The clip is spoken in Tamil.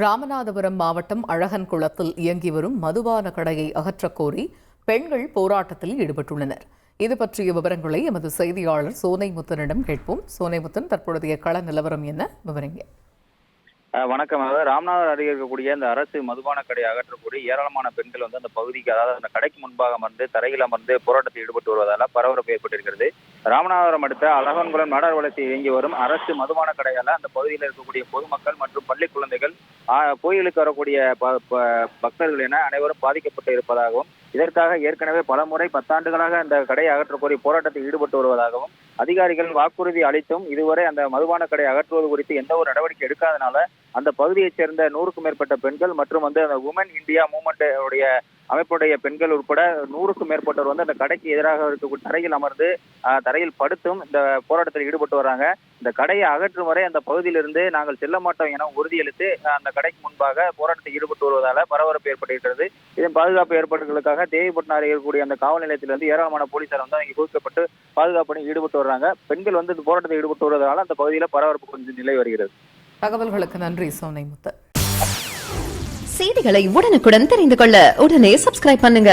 ராமநாதபுரம் மாவட்டம் அழகன்குளத்தில் இயங்கி வரும் மதுபான கடையை அகற்றக்கோரி பெண்கள் போராட்டத்தில் ஈடுபட்டுள்ளனர். இது பற்றிய விவரங்களை எமது செய்தியாளர் சோனைமுத்தனிடம் கேட்போம். சோனைமுத்தன், தற்போதைய கள நிலவரம் என்ன, விவரங்க? வணக்கம். ராமநாதபுரம் அருகே இருக்கக்கூடிய இந்த அரசு மதுபான கடையை அகற்றக்கூடிய ஏராளமான பெண்கள் அந்த பகுதிக்கு, அதாவது அந்த கடைக்கு முன்பாக அமர்ந்து தரையில் அமர்ந்து போராட்டத்தில் ஈடுபட்டு வருவதால் பரபரப்பு ஏற்பட்டிருக்கிறது. ராமநாதபுரம் அடுத்த அழகன்குளம் நாடார் வளர்ச்சி இயங்கி வரும் அரசு மதுபான கடையால் அந்த பகுதியில் இருக்கக்கூடிய பொதுமக்கள் மற்றும் பள்ளி குழந்தைகள், கோயிலுக்கு வரக்கூடிய பக்தர்கள் என அனைவரும் பாதிக்கப்பட்டு இருப்பதாகவும், இதற்காக ஏற்கனவே பல முறை 10 ஆண்டுகளாக அந்த கடையை அகற்றக்கோரி போராட்டத்தில் ஈடுபட்டு வருவதாகவும், அதிகாரிகள் வாக்குறுதி அளித்தும் இதுவரை அந்த மதுபான கடையை அகற்றுவது குறித்து எந்த ஒரு நடவடிக்கை எடுக்காதனால அந்த பகுதியைச் சேர்ந்த 100க்கும் மேற்பட்ட பெண்கள் மற்றும் அந்த உமன் இந்தியா மூவ்மெண்ட் உடைய அமைப்புடைய பெண்கள் உட்பட 100க்கும் மேற்பட்டவர் அந்த கடைக்கு எதிராக இருக்கக்கூடிய தரையில் அமர்ந்து தரையில் படுத்தும் இந்த போராட்டத்தில் ஈடுபட்டு வராங்க. இந்த கடையை அகற்றும் வரை அந்த பகுதியிலிருந்து நாங்கள் செல்ல மாட்டோம் என உறுதியளித்து அந்த கடைக்கு முன்பாக போராட்டத்தில் ஈடுபட்டு வருவதால பரபரப்பு ஏற்பட்டிருக்கிறது. இதன் பாதுகாப்பு ஏற்பாடுகளுக்காக தேவைப்பட்ட அருகே இருக்கக்கூடிய அந்த காவல் நிலையத்திலிருந்து ஏராளமான போலீசார் இங்கே குவிக்கப்பட்டு பாதுகாப்பு பணி ஈடுபட்டு வர்றாங்க. பெண்கள் இந்த போராட்டத்தில் ஈடுபட்டு வருவதால் அந்த பகுதியில் பரபரப்பு கொஞ்சம் நிலை வருகிறது. தகவல்களுக்கு நன்றி சோனைமுத்து. செய்திகளை உடனுக்குடன் தெரிந்து கொள்ள உடனே சப்ஸ்கிரைப் பண்ணுங்க.